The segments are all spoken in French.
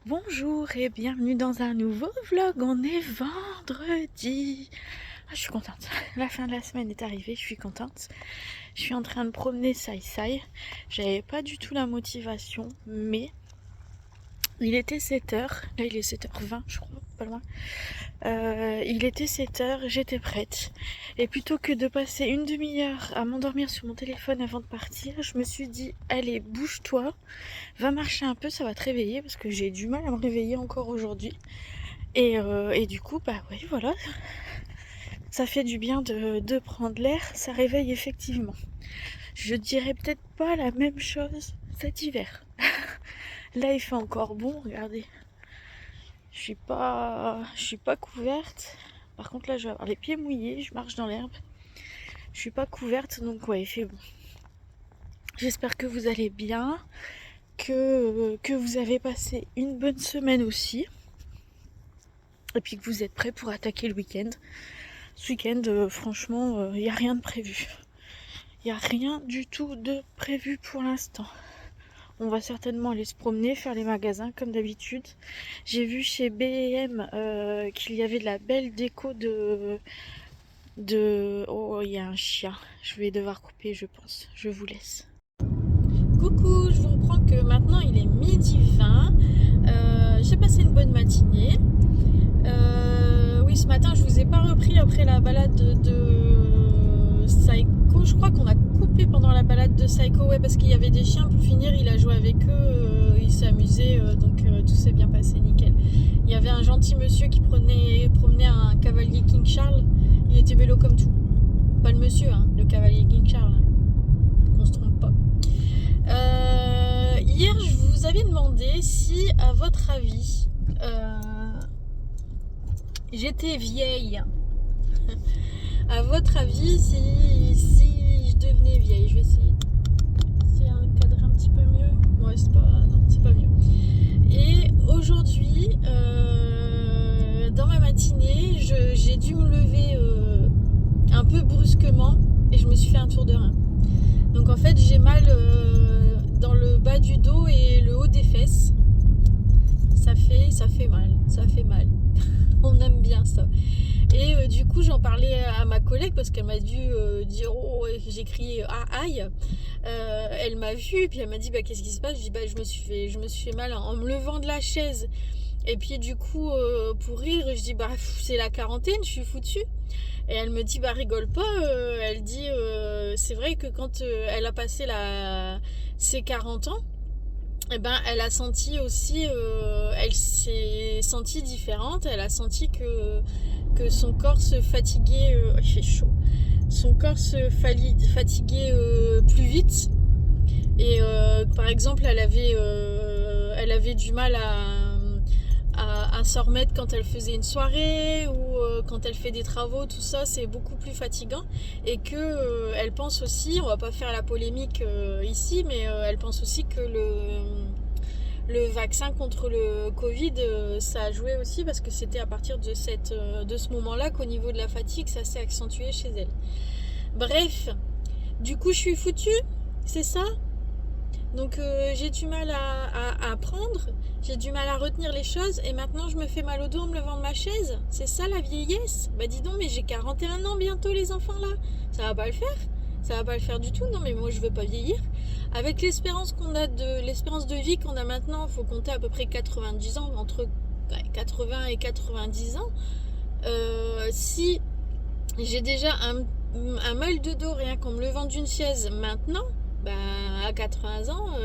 Bonjour et bienvenue dans un nouveau vlog. On est vendredi. Je suis contente. La fin de la semaine est arrivée, je suis contente. Je suis en train de promener Sai. J'avais pas du tout la motivation, mais il était 7h. Là, il est 7h20, je crois, pas loin. Il était 7h, j'étais prête. Et plutôt que de passer une demi-heure à m'endormir sur mon téléphone avant de partir, je me suis dit, allez, bouge-toi, va marcher un peu, ça va te réveiller, parce que j'ai du mal à me réveiller encore aujourd'hui. Et du coup, bah oui, voilà, ça fait du bien de prendre l'air, ça réveille effectivement. Je dirais peut-être pas la même chose cet hiver. Là, il fait encore bon, regardez. Je suis pas couverte. Par contre, là, je vais avoir les pieds mouillés. Je marche dans l'herbe. Je suis pas couverte, donc ouais, il fait bon. J'espère que vous allez bien, que vous avez passé une bonne semaine aussi, et puis que vous êtes prêts pour attaquer le week-end. Ce week-end, franchement, il n'y a rien de prévu. Il n'y a rien du tout de prévu pour l'instant. On va certainement aller se promener, faire les magasins comme d'habitude. J'ai vu chez B&M qu'il y avait de la belle déco de... Oh, il y a un chien. Je vais devoir couper, je pense. Je vous laisse. Coucou, je vous reprends que maintenant il est 12h20. J'ai passé une bonne matinée. Oui, ce matin, je vous ai pas repris après la balade de Psycho. Je crois qu'on a coupé pendant la balade de Psycho, ouais, parce qu'il y avait des chiens. Pour finir, il a joué avec eux, il s'est amusé, donc tout s'est bien passé, nickel. Il y avait un gentil monsieur qui promenait un cavalier King Charles. Il était vélo comme tout. Pas le monsieur, hein, le cavalier King Charles. Hein. Qu'on se trompe pas. Hier, je vous avais demandé si, à votre avis, j'étais vieille. À votre avis, si je devenais vieille, je vais essayer de cadrer un petit peu mieux. Ouais, c'est pas mieux. Et aujourd'hui, dans ma matinée, j'ai dû me lever un peu brusquement et je me suis fait un tour de rein. Donc en fait, j'ai mal dans le bas du dos et le haut des fesses. Ça fait mal. On aime bien ça. Et du coup, j'en parlais à ma collègue parce qu'elle m'a dû dire oh, j'ai crié ah aïe. Elle m'a vue et puis elle m'a dit bah qu'est-ce qui se passe. Je dis bah je me suis fait mal en me levant de la chaise. Et puis du coup, pour rire, je dis bah c'est la quarantaine, je suis foutue. Et elle me dit bah rigole pas. Elle dit c'est vrai que quand elle a passé ses 40 ans. Eh ben, elle a senti aussi, elle s'est sentie différente. Elle a senti que son corps se fatiguait. Il fait chaud. Son corps se fatiguait plus vite. Et par exemple, elle avait du mal à s'en remettre quand elle faisait une soirée ou quand elle fait des travaux, tout ça, c'est beaucoup plus fatigant. Et que elle pense aussi, on va pas faire la polémique ici, mais elle pense aussi que le vaccin contre le Covid, ça a joué aussi parce que c'était à partir de ce moment-là qu'au niveau de la fatigue, ça s'est accentué chez elle. Bref, du coup, je suis foutue, c'est ça ? Donc j'ai du mal à apprendre, j'ai du mal à retenir les choses et maintenant je me fais mal au dos en me levant de ma chaise. C'est ça la vieillesse ? Bah dis donc, mais j'ai 41 ans bientôt les enfants là. Ça va pas le faire ? Ça va pas le faire du tout. Non mais moi je veux pas vieillir. Avec l'espérance de vie qu'on a maintenant, il faut compter à peu près 90 ans, entre 80 et 90 ans. Si j'ai déjà un mal de dos rien qu'en me levant d'une chaise maintenant, bah, à 80 ans,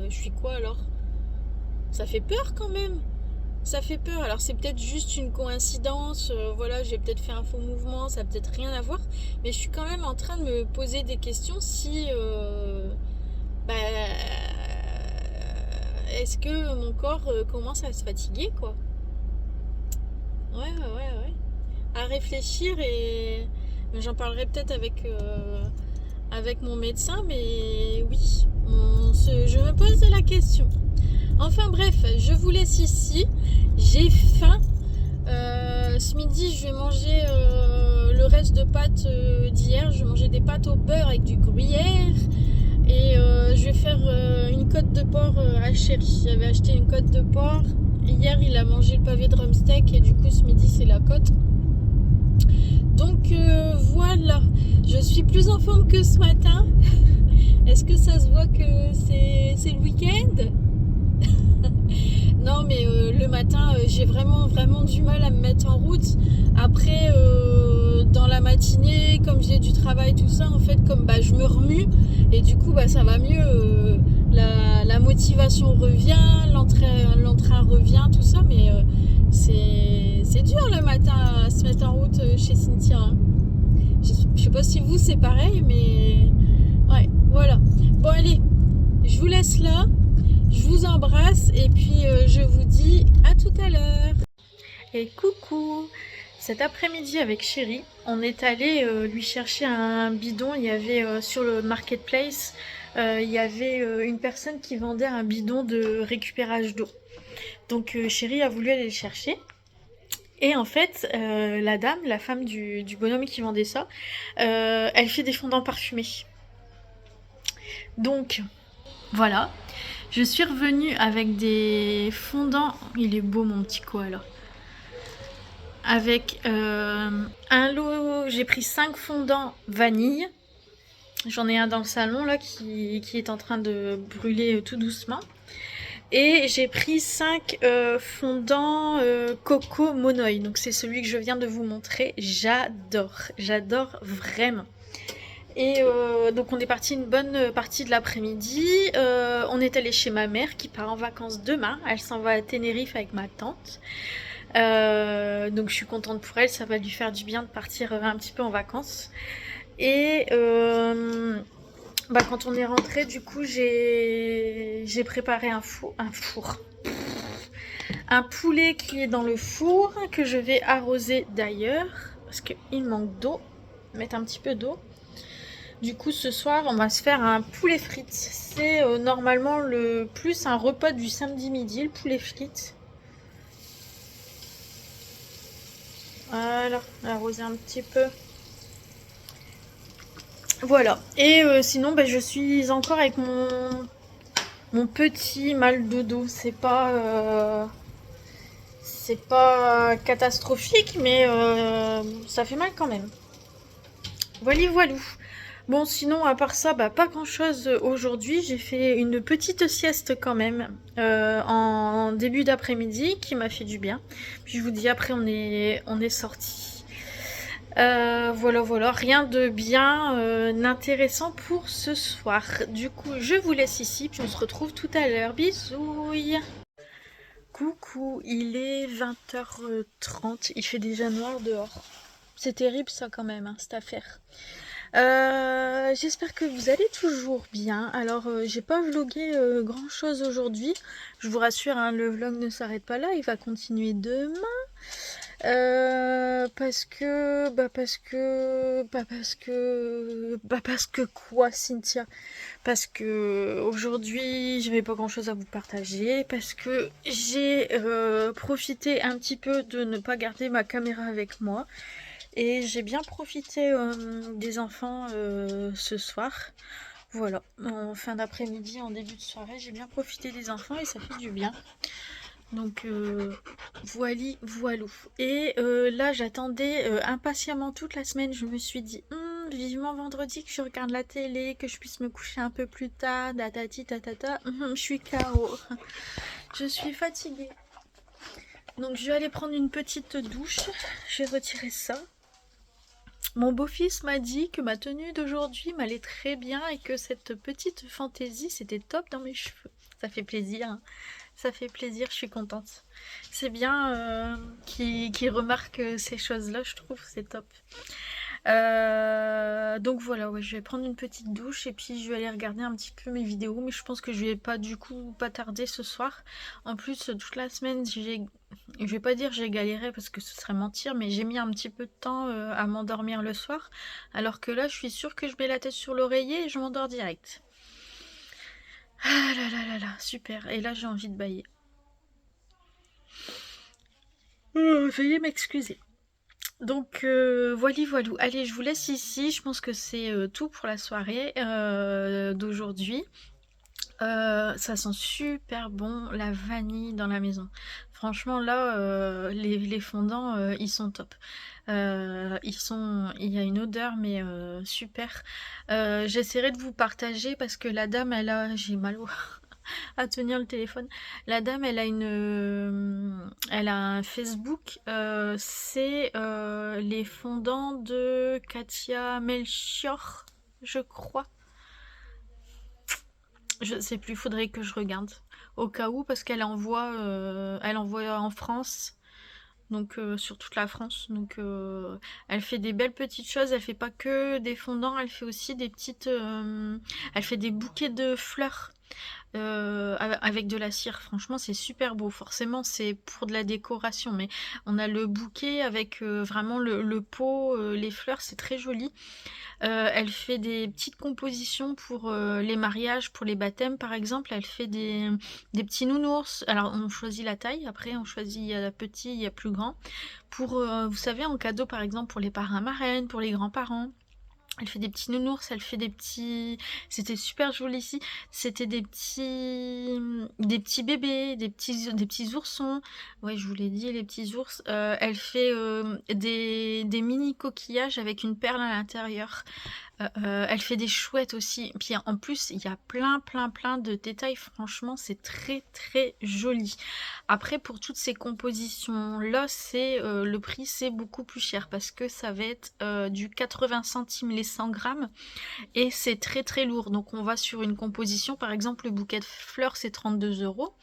je suis quoi alors ? Ça fait peur quand même. Ça fait peur. Alors c'est peut-être juste une coïncidence. Voilà, j'ai peut-être fait un faux mouvement. Ça n'a peut-être rien à voir. Mais je suis quand même en train de me poser des questions si... est-ce que mon corps commence à se fatiguer, quoi ? Ouais. À réfléchir et... J'en parlerai peut-être avec mon médecin, mais oui, je me pose la question. Enfin bref, je vous laisse ici. J'ai faim. Ce midi, je vais manger le reste de pâtes d'hier. Je vais manger des pâtes au beurre avec du gruyère. Et je vais faire une côte de porc à Chéri. J'avais acheté une côte de porc. Hier, il a mangé le pavé de drumsteak et du coup, ce midi, c'est la côte. Donc voilà, je suis plus en forme que ce matin. Est-ce que ça se voit que c'est le week-end? Non, mais le matin, j'ai vraiment du mal à me mettre en route. Après, dans la matinée, comme j'ai du travail, tout ça, en fait, comme bah, je me remue et du coup, bah, ça va mieux. La motivation revient, l'entrain revient, tout ça, mais c'est dur le matin à se mettre en route chez Cynthia. Hein. Je sais pas si vous c'est pareil, mais ouais, voilà. Bon, allez, je vous laisse là. Je vous embrasse et puis je vous dis à tout à l'heure. Et coucou! Cet après-midi avec Chéri, on est allé lui chercher un bidon. Il y avait sur le marketplace, il y avait une personne qui vendait un bidon de récupérage d'eau. Donc Chéri a voulu aller le chercher. Et en fait, la dame, la femme du bonhomme qui vendait ça, elle fait des fondants parfumés. Donc, voilà. Je suis revenue avec des fondants. Il est beau mon petit koala. Avec un lot, j'ai pris 5 fondants vanille. J'en ai un dans le salon là qui est en train de brûler tout doucement. Et j'ai pris 5 fondants coco monoï. Donc c'est celui que je viens de vous montrer. J'adore vraiment. Et donc on est parti une bonne partie de l'après-midi. On est allé chez ma mère qui part en vacances demain. Elle s'en va à Tenerife avec ma tante. Donc je suis contente pour elle, ça va lui faire du bien de partir un petit peu en vacances. Et bah, quand on est rentré, du coup j'ai préparé un poulet qui est dans le four, que je vais arroser d'ailleurs, parce qu'il manque d'eau, mettre un petit peu d'eau. Du coup ce soir on va se faire un poulet frites. C'est normalement le plus un repas du samedi midi, le poulet frites. Voilà, arroser un petit peu. Voilà. Et sinon, bah, je suis encore avec mon petit mal de dos. C'est pas catastrophique, mais ça fait mal quand même. Voilou. Bon, sinon, à part ça, bah, pas grand chose aujourd'hui. J'ai fait une petite sieste quand même en début d'après-midi qui m'a fait du bien. Puis je vous dis, après, on est sortis. Voilà, rien de bien intéressant pour ce soir. Du coup, je vous laisse ici, puis on se retrouve tout à l'heure. Bisouilles! Coucou, il est 20h30, il fait déjà noir dehors. C'est terrible ça quand même, hein, cette affaire. J'espère que vous allez toujours bien. Alors, j'ai pas vlogué grand chose aujourd'hui. Je vous rassure, hein, le vlog ne s'arrête pas là, il va continuer demain. Parce que quoi, Cynthia? Parce que aujourd'hui, j'avais pas grand chose à vous partager. Parce que j'ai profité un petit peu de ne pas garder ma caméra avec moi. Et j'ai bien profité des enfants ce soir. Voilà, en fin d'après-midi, en début de soirée, j'ai bien profité des enfants et ça fait du bien. Donc voilou. Et là j'attendais impatiemment toute la semaine. Je me suis dit vivement vendredi que je regarde la télé, que je puisse me coucher un peu plus tard, tatati tatata. Je suis KO. Je suis fatiguée. Donc je vais aller prendre une petite douche. Je vais retirer ça. Mon beau-fils m'a dit que ma tenue d'aujourd'hui m'allait très bien et que cette petite fantaisie c'était top dans mes cheveux. Ça fait plaisir, hein. Ça fait plaisir, je suis contente. C'est bien qu'il remarque ces choses-là, je trouve, c'est top. Donc voilà, ouais, je vais prendre une petite douche et puis je vais aller regarder un petit peu mes vidéos, mais je pense que je vais pas du coup pas tarder ce soir. En plus, toute la semaine, je vais pas dire j'ai galéré parce que ce serait mentir, mais j'ai mis un petit peu de temps à m'endormir le soir, alors que là, je suis sûre que je mets la tête sur l'oreiller et je m'endors direct. Ah là, super. Et là, j'ai envie de bâiller. Veuillez m'excuser. Donc, voilou. Allez, je vous laisse ici. Je pense que c'est tout pour la soirée d'aujourd'hui. Ça sent super bon, la vanille dans la maison. Franchement là, les fondants, ils sont top. Il y a une odeur mais super. J'essaierai de vous partager parce que la dame elle a j'ai mal à tenir le téléphone. La dame elle a un Facebook, c'est les fondants de Katia Melchior, je crois. Je sais plus, faudrait que je regarde. Au cas où, parce elle envoie en France, donc sur toute la France. Donc elle fait des belles petites choses. Elle fait pas que des fondants, elle fait aussi des petites. Elle fait des bouquets de fleurs avec de la cire. Franchement, c'est super beau. Forcément, c'est pour de la décoration, mais on a le bouquet avec vraiment le pot, les fleurs, c'est très joli. Elle fait des petites compositions pour les mariages, pour les baptêmes par exemple. Elle fait des petits nounours. Alors on choisit la taille, après on choisit, il y a petit, il y a plus grand. Pour, vous savez, en cadeau par exemple pour les parrains marraines, pour les grands-parents. Elle fait des petits nounours, elle fait des petits... C'était super joli ici. C'était des petits bébés, des petits oursons. Ouais, je vous l'ai dit, les petits ours. Elle fait des mini coquillages avec une perle à l'intérieur. Elle fait des chouettes aussi. Puis en plus, il y a plein de détails. Franchement, c'est très joli. Après, pour toutes ces compositions-là, le prix, c'est beaucoup plus cher parce que ça va être du 80 centimes les 100 grammes et c'est très lourd. Donc, on va sur une composition. Par exemple, le bouquet de fleurs, c'est 32 €.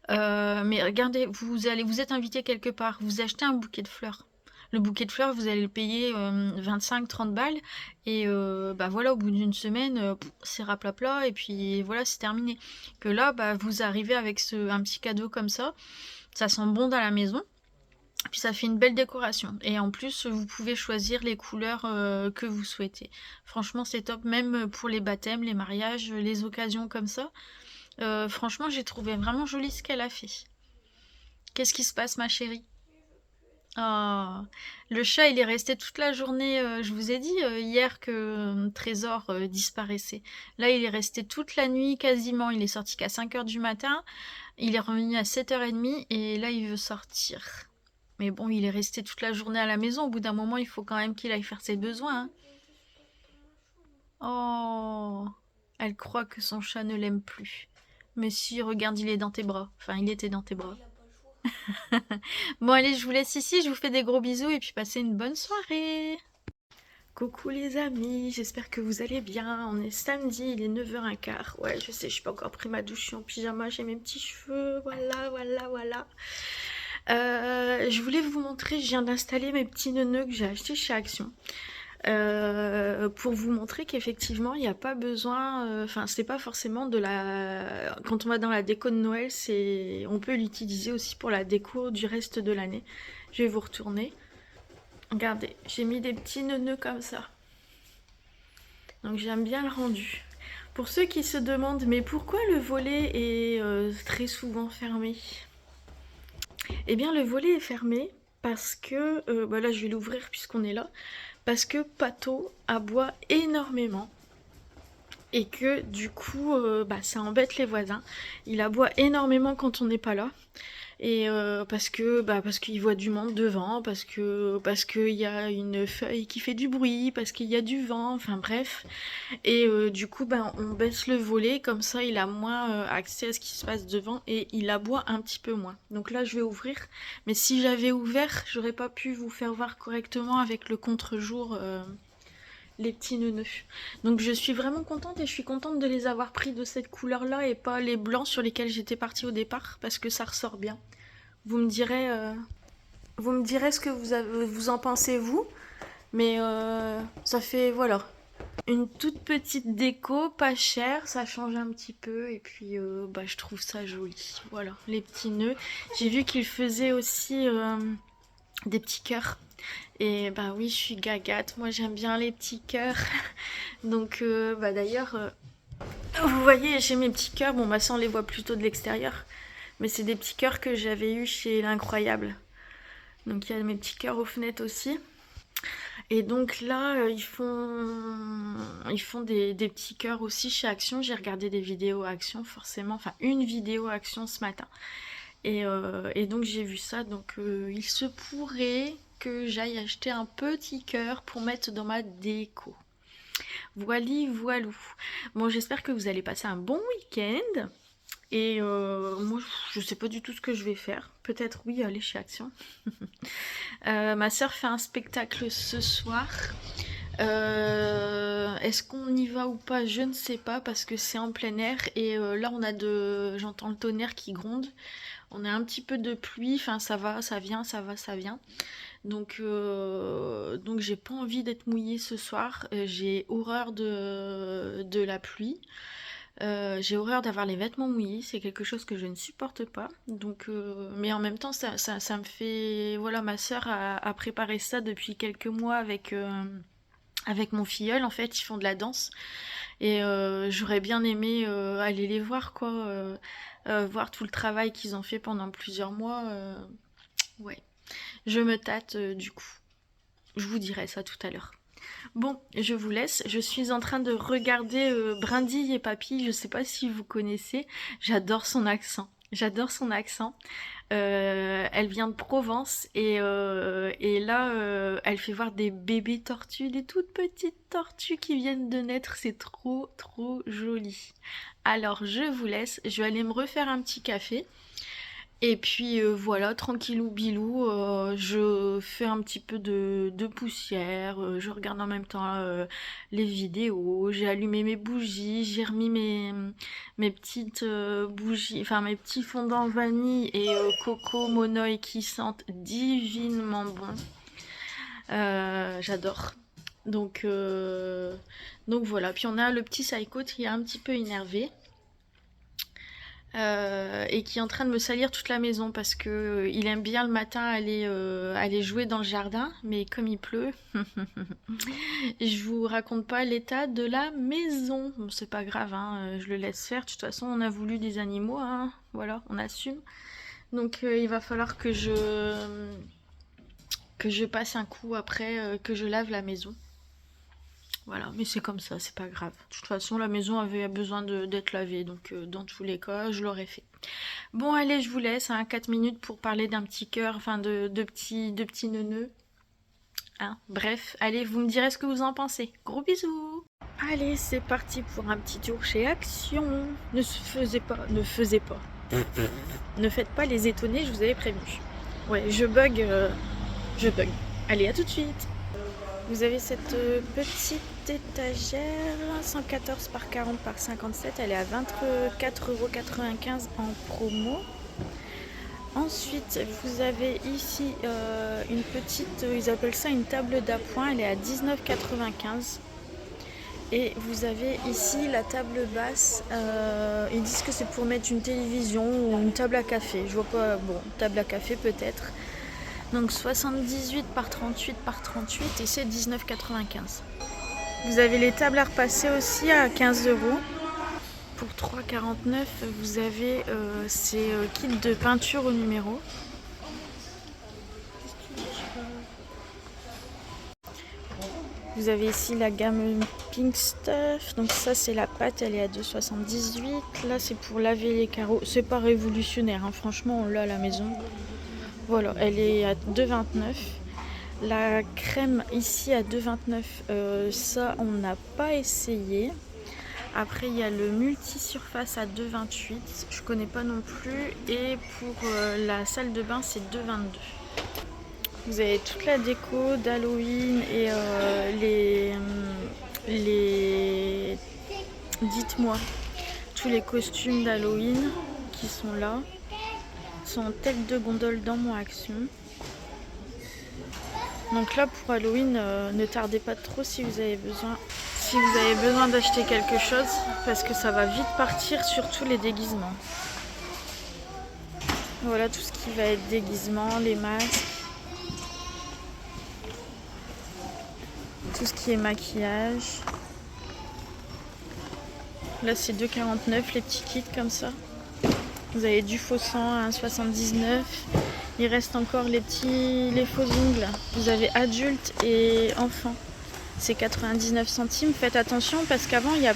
Mais regardez, vous êtes invité quelque part, vous achetez un bouquet de fleurs. Le bouquet de fleurs, vous allez le payer 25-30 balles. Et bah voilà, au bout d'une semaine, c'est raplapla. Et puis voilà, c'est terminé. Que là, bah, vous arrivez avec un petit cadeau comme ça. Ça sent bon dans la maison. Puis ça fait une belle décoration. Et en plus, vous pouvez choisir les couleurs que vous souhaitez. Franchement, c'est top. Même pour les baptêmes, les mariages, les occasions comme ça. Franchement, j'ai trouvé vraiment joli ce qu'elle a fait. Qu'est-ce qui se passe, ma chérie? Oh, le chat, il est resté toute la journée. Je vous ai dit hier que Trésor disparaissait. Là, il est resté toute la nuit quasiment. Il est sorti qu'à 5 h du matin. Il est revenu à 7 h 30 et là, il veut sortir. Mais bon, il est resté toute la journée à la maison. Au bout d'un moment, il faut quand même qu'il aille faire ses besoins, hein. Oh, elle croit que son chat ne l'aime plus. Mais si, regarde, il est dans tes bras. Enfin, il était dans tes bras. Bon allez, je vous laisse ici, je vous fais des gros bisous et puis passez une bonne soirée. Coucou les amis, j'espère que vous allez bien. On est samedi, il est 9 h 15. Ouais, je sais, je suis pas encore pris ma douche, je suis en pyjama, j'ai mes petits cheveux, voilà. Je voulais vous montrer, je viens d'installer mes petits neuneux que j'ai achetés chez Action. Pour vous montrer qu'effectivement il n'y a pas besoin, enfin c'est pas forcément de la... Quand on va dans la déco de Noël, on peut l'utiliser aussi pour la déco du reste de l'année. Je vais vous retourner. Regardez, j'ai mis des petits nœuds comme ça. Donc j'aime bien le rendu. Pour ceux qui se demandent, mais pourquoi le volet est très souvent fermé? Eh bien le volet est fermé parce que, bah là je vais l'ouvrir puisqu'on est là. Parce que Pato aboie énormément et que du coup bah, ça embête les voisins. Il aboie énormément quand on n'est pas là et parce qu'il voit du monde devant, parce qu'il y a une feuille qui fait du bruit, parce qu'il y a du vent, enfin bref. Et du coup bah, on baisse le volet, comme ça il a moins accès à ce qui se passe devant et il aboie un petit peu moins. Donc là je vais ouvrir, mais si j'avais ouvert j'aurais pas pu vous faire voir correctement avec le contre-jour les petits neuneux. Donc je suis vraiment contente et je suis contente de les avoir pris de cette couleur là et pas les blancs sur lesquels j'étais partie au départ parce que ça ressort bien. Vous me direz ce que vous en pensez vous, mais ça fait voilà une toute petite déco, pas chère, ça change un petit peu et puis bah, je trouve ça joli. Voilà, les petits nœuds. J'ai vu qu'ils faisaient aussi des petits cœurs. Et bah oui, je suis gagate, moi j'aime bien les petits cœurs. Donc bah d'ailleurs, vous voyez, j'ai mes petits cœurs. Bon bah ça on les voit plutôt de l'extérieur. Mais c'est des petits cœurs que j'avais eu chez l'Incroyable. Donc il y a mes petits cœurs aux fenêtres aussi. Et donc là, ils font des petits cœurs aussi chez Action. J'ai regardé des vidéos Action forcément, enfin une vidéo Action ce matin. Et donc j'ai vu ça, donc il se pourrait que j'aille acheter un petit cœur pour mettre dans ma déco. Voili, voilou. Bon, j'espère que vous allez passer un bon week-end. Et moi, je sais pas du tout ce que je vais faire. Peut-être, oui, aller chez Action. Ma soeur fait un spectacle ce soir. Est-ce qu'on y va ou pas? Je ne sais pas parce que c'est en plein air. Et là, j'entends le tonnerre qui gronde. On a un petit peu de pluie. Enfin, ça va, ça vient, ça va, ça vient. Donc j'ai pas envie d'être mouillée ce soir. J'ai horreur de la pluie. J'ai horreur d'avoir les vêtements mouillés, c'est quelque chose que je ne supporte pas. Donc, mais en même temps, ça me fait... Voilà, ma soeur a préparé ça depuis quelques mois avec mon filleul. En fait, ils font de la danse. Et j'aurais bien aimé aller les voir, quoi. Voir tout le travail qu'ils ont fait pendant plusieurs mois. Ouais. Je me tâte du coup. Je vous dirai ça tout à l'heure. Bon, je vous laisse. Je suis en train de regarder Brindille et Papy. Je sais pas si vous connaissez. J'adore son accent. J'adore son accent. Elle vient de Provence et là, elle fait voir des bébés tortues, des toutes petites tortues qui viennent de naître. C'est trop, trop joli. Alors, je vous laisse. Je vais aller me refaire un petit café. Et puis voilà, tranquillou bilou, je fais un petit peu de poussière, je regarde en même temps les vidéos, j'ai allumé mes bougies, j'ai remis mes petites bougies, enfin mes petits fondants vanille et coco monoï qui sentent divinement bon. J'adore. Donc voilà, puis on a le petit Psycho qui est un petit peu énervé. Et qui est en train de me salir toute la maison parce que il aime bien le matin aller jouer dans le jardin, mais comme il pleut, je vous raconte pas l'état de la maison. Bon, c'est pas grave, hein, je le laisse faire. De toute façon, on a voulu des animaux, hein, voilà, on assume. Donc il va falloir que je passe un coup après, que je lave la maison. Voilà, mais c'est comme ça, c'est pas grave. De toute façon, la maison avait besoin d'être lavée, donc dans tous les cas, je l'aurais fait. Bon, allez, je vous laisse, hein, 4 minutes pour parler d'un petit cœur, enfin de petits neuneux. Hein, bref, allez, vous me direz ce que vous en pensez. Gros bisous. Allez, c'est parti pour un petit tour chez Action. Ne faites pas. Ne faites pas les étonnés, je vous avais prévenu. Ouais, je bug. Allez, à tout de suite. Vous avez cette petite étagère 114 par 40 par 57, elle est à 24,95 € en promo. Ensuite, vous avez ici une petite, ils appellent ça une table d'appoint, elle est à 19,95 €. Et vous avez ici la table basse, ils disent que c'est pour mettre une télévision ou une table à café. Je vois pas, bon, table à café peut-être. Donc 78 par 38 par 38 et c'est 19,95 €. Vous avez les tables à repasser aussi à 15 €. Pour 3,49 €, vous avez ces kits de peinture au numéro. Vous avez ici la gamme Pink Stuff. Donc ça c'est la pâte, elle est à 2,78 €. Là c'est pour laver les carreaux. C'est pas révolutionnaire, hein. Franchement on l'a à la maison. Voilà, elle est à 2,29 €. La crème ici à 2,29 €, ça on n'a pas essayé. Après il y a le multi-surface à 2,28 €, je connais pas non plus. Et pour la salle de bain c'est 2,22 €. Vous avez toute la déco d'Halloween et dites-moi, tous les costumes d'Halloween qui sont là. Sont en tête de gondole dans mon Action. Donc là pour Halloween, ne tardez pas trop si vous avez besoin d'acheter quelque chose parce que ça va vite partir sur tous les déguisements. Voilà tout ce qui va être déguisement, les masques, tout ce qui est maquillage. Là c'est 2,49 € les petits kits comme ça. Vous avez du faux sang à 1,79 €. Il reste encore les faux ongles. Vous avez adulte et enfant. C'est 99 centimes. Faites attention parce qu'avant, il n'y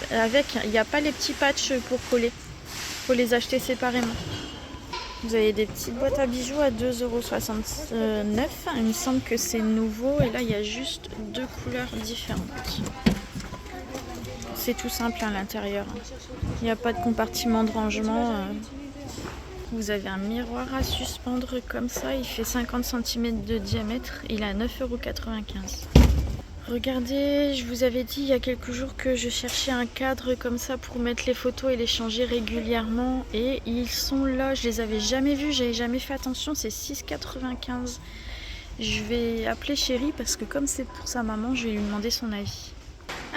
a pas les petits patchs pour coller. Il faut les acheter séparément. Vous avez des petites boîtes à bijoux à 2,69 €. Il me semble que c'est nouveau. Et là, il y a juste 2 couleurs différentes. C'est tout simple à l'intérieur. Il n'y a pas de compartiment de rangement. Vous avez un miroir à suspendre comme ça. Il fait 50 cm de diamètre. Il est à 9,95 €. Regardez, je vous avais dit il y a quelques jours que je cherchais un cadre comme ça pour mettre les photos et les changer régulièrement. Et ils sont là, je les avais jamais vus, j'avais jamais fait attention, c'est 6,95 €. Je vais appeler Chérie parce que comme c'est pour sa maman, je vais lui demander son avis.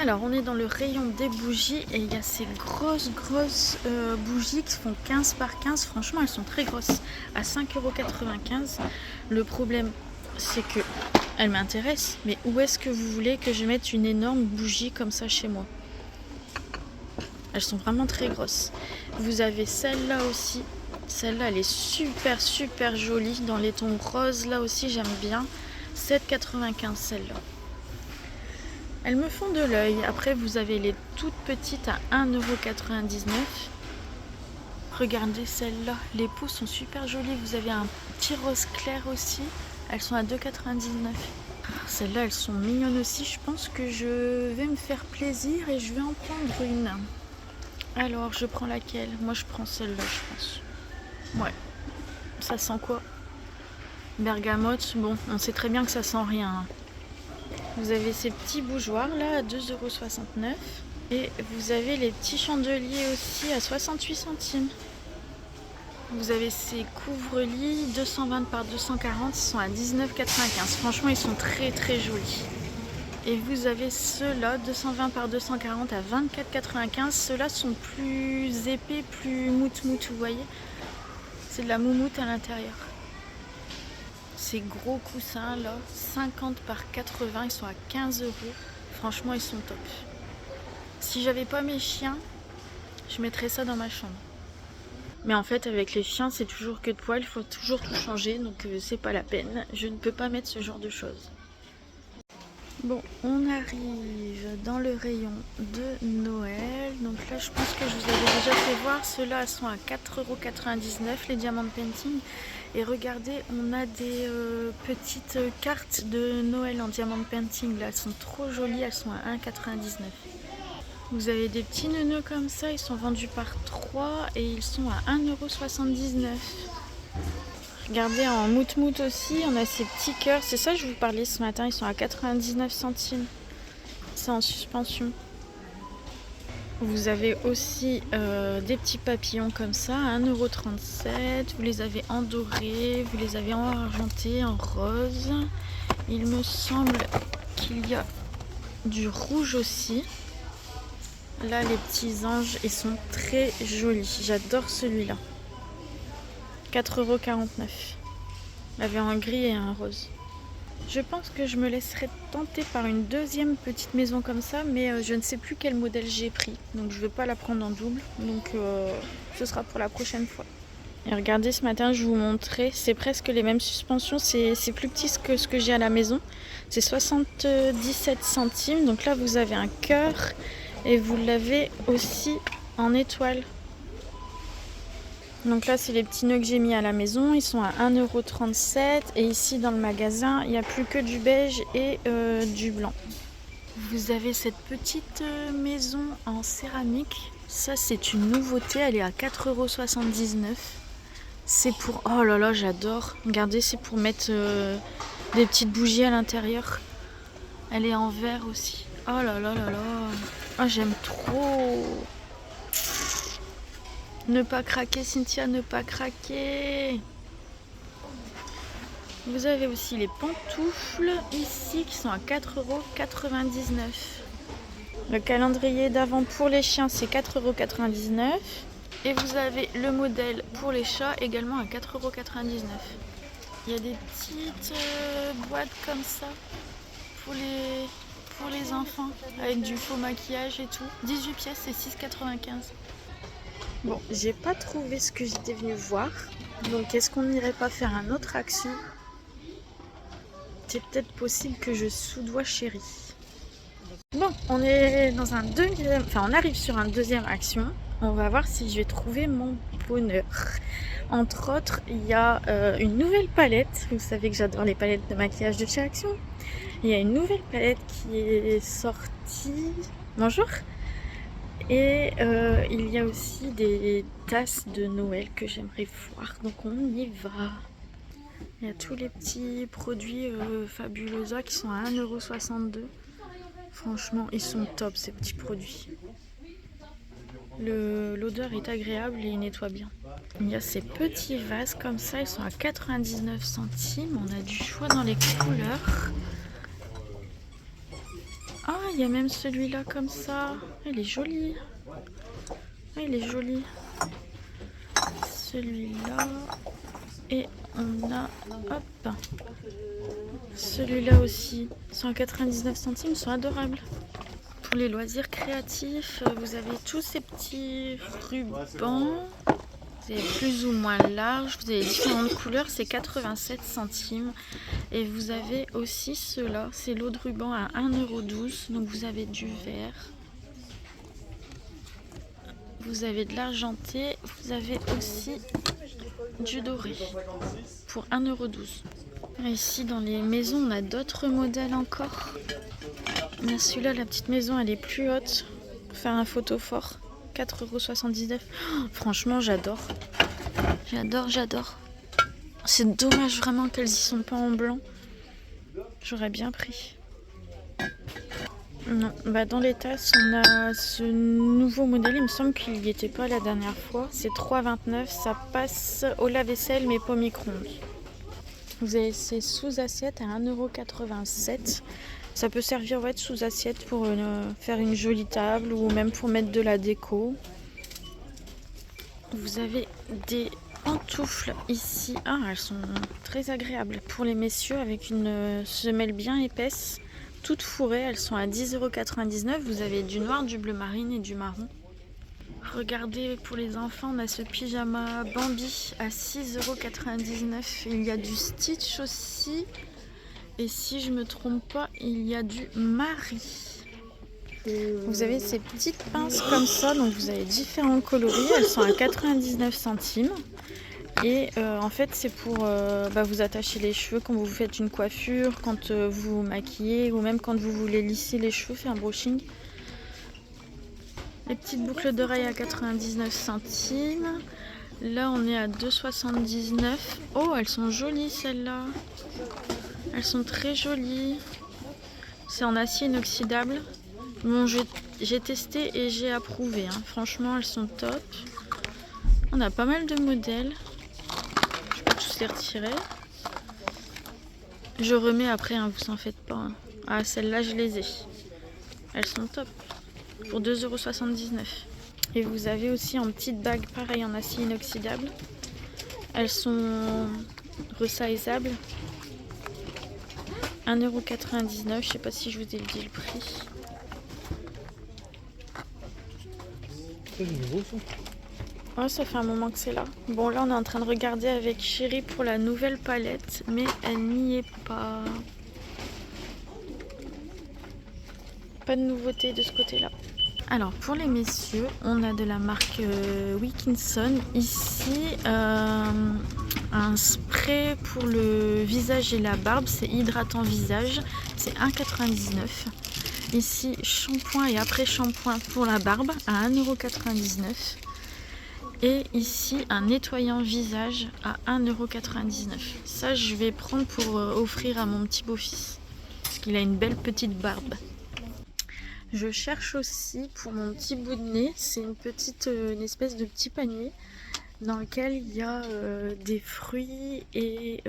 Alors on est dans le rayon des bougies et il y a ces grosses bougies qui font 15 par 15. Franchement elles sont très grosses, à 5,95 €. Le problème c'est que elles m'intéressent, mais où est-ce que vous voulez que je mette une énorme bougie comme ça chez moi? Elles sont vraiment très grosses. Vous avez celle-là aussi. Celle-là, elle est super jolie dans les tons roses. Là aussi, j'aime bien. 7,95 € celle-là. Elles me font de l'œil. Après, vous avez les toutes petites à 1,99 €. Regardez celle-là. Les peaux sont super jolies. Vous avez un petit rose clair aussi. Elles sont à 2,99 €. Celles-là, elles sont mignonnes aussi. Je pense que je vais me faire plaisir et je vais en prendre une. Alors, je prends laquelle? Moi, je prends celle-là, je pense. Ouais. Ça sent quoi? Bergamote. Bon, on sait très bien que ça sent rien. Vous avez ces petits bougeoirs là à 2,69 €. Et vous avez les petits chandeliers aussi à 68 centimes. Vous avez ces couvre-lits 220 par 240, ils sont à 19,95 €. Franchement, ils sont très jolis. Et vous avez ceux-là, 220 par 240 à 24,95 €. Ceux-là sont plus épais, plus mousse, vous voyez. C'est de la moumoute à l'intérieur. Ces gros coussins là, 50 par 80, ils sont à 15 €. Franchement, ils sont top. Si j'avais pas mes chiens, je mettrais ça dans ma chambre. Mais en fait, avec les chiens, c'est toujours que de poil, il faut toujours tout changer, donc c'est pas la peine. Je ne peux pas mettre ce genre de choses. Bon, on arrive dans le rayon de Noël. Donc là, je pense que je vous avais déjà fait voir. Ceux-là sont à 4,99 €, les diamants painting. Et regardez, on a des petites cartes de Noël en diamant painting. Là, elles sont trop jolies, elles sont à 1,99 €. Vous avez des petits nœuds comme ça, ils sont vendus par 3 et ils sont à 1,79 €. Regardez en mout aussi, on a ces petits cœurs. C'est ça que je vous parlais ce matin, ils sont à 99 centimes. C'est en suspension. Vous avez aussi des petits papillons comme ça à 1,37 €. Vous les avez en doré, vous les avez en argenté, en rose. Il me semble qu'il y a du rouge aussi. Là, les petits anges, ils sont très jolis. J'adore celui-là. 4,49 €. Il avait un gris et un rose. Je pense que je me laisserai tenter par une deuxième petite maison comme ça, mais je ne sais plus quel modèle j'ai pris. Donc je ne vais pas la prendre en double. Donc ce sera pour la prochaine fois. Et regardez, ce matin, je vous montrais, c'est presque les mêmes suspensions. C'est plus petit que ce que j'ai à la maison. C'est 77 centimes. Donc là, vous avez un cœur. Et vous l'avez aussi en étoile. Donc là, c'est les petits nœuds que j'ai mis à la maison. Ils sont à 1,37 €. Et ici, dans le magasin, il n'y a plus que du beige et du blanc. Vous avez cette petite maison en céramique. Ça, c'est une nouveauté. Elle est à 4,79 €. C'est pour... Oh là là, j'adore. Regardez, c'est pour mettre des petites bougies à l'intérieur. Elle est en verre aussi. Oh là là là là. Oh, j'aime trop. Ne pas craquer, Cynthia, ne pas craquer. Vous avez aussi les pantoufles ici qui sont à 4,99 €. Le calendrier d'avant pour les chiens, c'est 4,99 €. Et vous avez le modèle pour les chats également à 4,99 €. Il y a des petites boîtes comme ça pour les enfants avec du faux maquillage et tout. 18 pièces, c'est 6,95 €. Bon, j'ai pas trouvé ce que j'étais venue voir. Donc est-ce qu'on n'irait pas faire un autre action? C'est peut-être possible que je soudoie Chérie. Bon, on est dans un deuxième... Enfin, on arrive sur un deuxième action. On va voir si je vais trouver mon bonheur. Entre autres, il y a une nouvelle palette. Vous savez que j'adore les palettes de maquillage de chez Action. Il y a une nouvelle palette qui est sortie. Bonjour. Et il y a aussi des tasses de Noël que j'aimerais voir. Donc on y va. Il y a tous les petits produits Fabulosa qui sont à 1,62 €. Franchement, ils sont top ces petits produits. L'odeur est agréable et il nettoie bien. Il y a ces petits vases comme ça, ils sont à 99 centimes. On a du choix dans les couleurs. Ah, il y a même celui-là comme ça. Il est joli. Ah, il est joli. Celui-là. Et on a, hop, celui-là aussi. Ils sont à 99 centimes, ils sont adorables. Pour les loisirs créatifs, vous avez tous ces petits rubans. Vous avez plus ou moins large. Vous avez différentes couleurs, c'est 87 centimes. Et vous avez aussi ceux-là, c'est l'eau de ruban à 1,12 €. Donc vous avez du vert. Vous avez de l'argenté. Vous avez aussi du doré pour 1,12 €. Ici dans les maisons on a d'autres modèles encore. Là celui-là, la petite maison elle est plus haute pour faire un photophore, 4,79 €. Oh, franchement j'adore. J'adore. C'est dommage vraiment qu'elles y sont pas en blanc. J'aurais bien pris. Non, bah dans les tasses on a ce nouveau modèle, il me semble qu'il n'y était pas la dernière fois. C'est 3,29 €, ça passe au lave-vaisselle mais pas au micro-ondes. Vous avez ces sous-assiettes à 1,87 €. Ça peut servir de sous-assiette pour faire une jolie table ou même pour mettre de la déco. Vous avez des pantoufles ici. Ah, elles sont très agréables pour les messieurs avec une semelle bien épaisse. Toutes fourrées, elles sont à 10,99 €. Vous avez du noir, du bleu marine et du marron. Regardez, pour les enfants, on a ce pyjama Bambi à 6,99 €. Il y a du Stitch aussi. Et si je me trompe pas, il y a du Marie. Vous avez ces petites pinces comme ça, donc vous avez différents coloris. Elles sont à 99 centimes. Et en fait c'est pour vous attacher les cheveux quand vous faites une coiffure, quand vous vous maquillez ou même quand vous voulez lisser les cheveux, faire un brushing. Les petites boucles d'oreilles à 99 centimes. Là on est à 2,79 €. Oh, elles sont jolies celles-là. Elles sont très jolies. C'est en acier inoxydable. Bon, j'ai testé et j'ai approuvé. Hein. Franchement, elles sont top. On a pas mal de modèles. Je peux tous les retirer. Je remets après, hein, vous en faites pas. Hein. Ah, celles-là, je les ai. Elles sont top. Pour 2,79 €. Et vous avez aussi en petite bague, pareil, en acier inoxydable. Elles sont resizables. 1,99 €. Je sais pas si je vous ai dit le prix. Oh, ça fait un moment que c'est là. Bon, là on est en train de regarder avec Chérie pour la nouvelle palette, mais elle n'y est pas. Pas de nouveauté de ce côté-là. Alors pour les messieurs, on a de la marque Wilkinson. Ici, un spray pour le visage et la barbe, c'est hydratant visage, c'est 1,99 €. Ici, shampoing et après-shampoing pour la barbe à 1,99 €. Et ici, un nettoyant visage à 1,99 €. Ça, je vais prendre pour offrir à mon petit beau-fils, parce qu'il a une belle petite barbe. Je cherche aussi pour mon petit bout de nez, c'est une espèce de petit panier dans lequel il y a des fruits et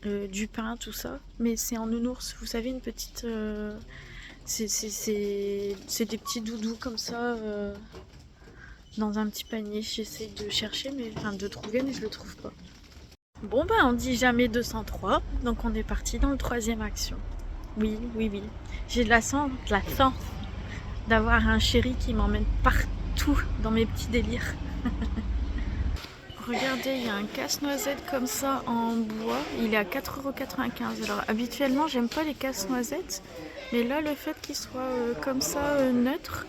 du pain, tout ça. Mais c'est en nounours, vous savez, une petite... c'est des petits doudous comme ça dans un petit panier. J'essaie de chercher, de trouver, mais je le trouve pas. Bon bah on dit jamais 203, donc on est parti dans le troisième action. Oui. J'ai de la chance d'avoir un chéri qui m'emmène partout dans mes petits délires. regardez, il y a un casse-noisette comme ça en bois. Il est à 4,95 €. Alors habituellement, j'aime pas les casse-noisettes. Mais là, le fait qu'il soit comme ça, neutre,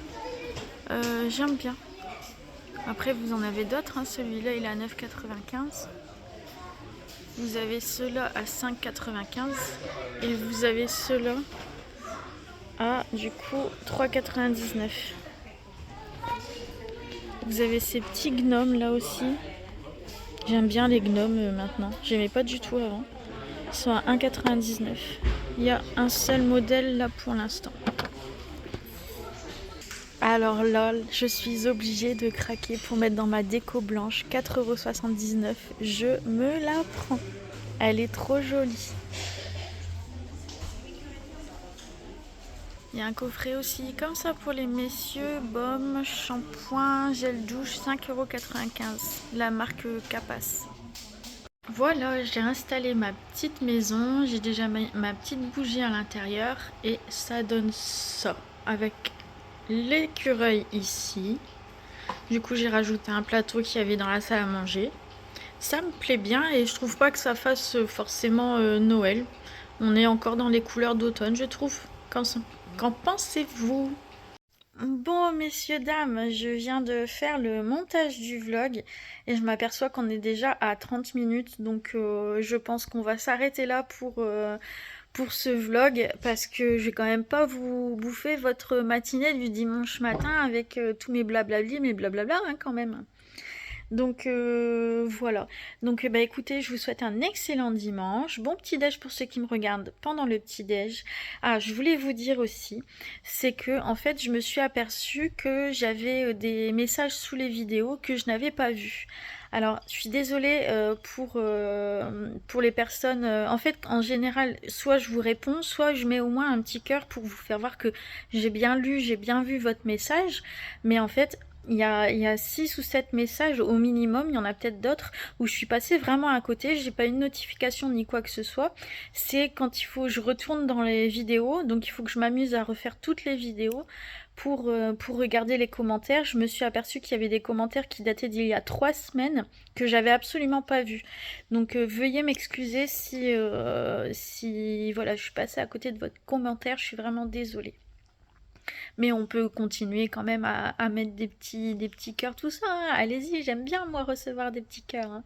j'aime bien. Après, vous en avez d'autres. Hein. Celui-là, il est à 9,95 €. Vous avez ceux-là à 5,95 € et vous avez ceux-là à du coup 3,99 €. Vous avez ces petits gnomes là aussi. J'aime bien les gnomes maintenant. J'aimais pas du tout avant. Ils sont à 1,99 €. Il y a un seul modèle là pour l'instant. Alors lol, je suis obligée de craquer pour mettre dans ma déco blanche. 4,79 €. Je me la prends. Elle est trop jolie. Il y a un coffret aussi comme ça pour les messieurs. Baume, shampoing, gel douche, 5,95 €. La marque Capas. Voilà, j'ai installé ma petite maison. J'ai déjà ma petite bougie à l'intérieur. Et ça donne ça. Avec l'écureuil ici. Du coup, j'ai rajouté un plateau qu'il y avait dans la salle à manger. Ça me plaît bien et je trouve pas que ça fasse forcément Noël. On est encore dans les couleurs d'automne, je trouve. Qu'en pensez-vous? Bon, messieurs, dames, je viens de faire le montage du vlog et je m'aperçois qu'on est déjà à 30 minutes. Donc, je pense qu'on va s'arrêter là pour ce vlog parce que je vais quand même pas vous bouffer votre matinée du dimanche matin avec tous mes blablabli, mes blablabla hein, quand même. Donc voilà. Donc bah écoutez, je vous souhaite un excellent dimanche. Bon petit déj pour ceux qui me regardent pendant le petit déj. Ah, je voulais vous dire aussi, c'est que en fait, je me suis aperçue que j'avais des messages sous les vidéos que je n'avais pas vus. Alors, je suis désolée pour les personnes. En fait, en général, soit je vous réponds, soit je mets au moins un petit cœur pour vous faire voir que j'ai bien lu, j'ai bien vu votre message. Mais en fait, il y a 6 ou 7 messages au minimum, il y en a peut-être d'autres où je suis passée vraiment à côté, j'ai pas une notification ni quoi que ce soit. C'est quand il faut je retourne dans les vidéos, donc il faut que je m'amuse à refaire toutes les vidéos pour regarder les commentaires. Je me suis aperçue qu'il y avait des commentaires qui dataient d'il y a 3 semaines que j'avais absolument pas vus. Donc veuillez m'excuser si voilà, je suis passée à côté de votre commentaire, je suis vraiment désolée. Mais on peut continuer quand même à mettre des petits cœurs, tout ça. Hein. Allez-y, j'aime bien moi recevoir des petits cœurs. Hein.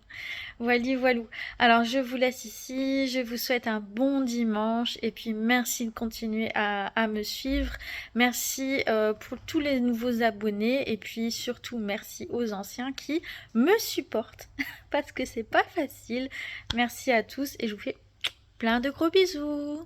Voilou. Alors je vous laisse ici, je vous souhaite un bon dimanche et puis merci de continuer à me suivre. Merci pour tous les nouveaux abonnés et puis surtout merci aux anciens qui me supportent parce que c'est pas facile. Merci à tous et je vous fais plein de gros bisous.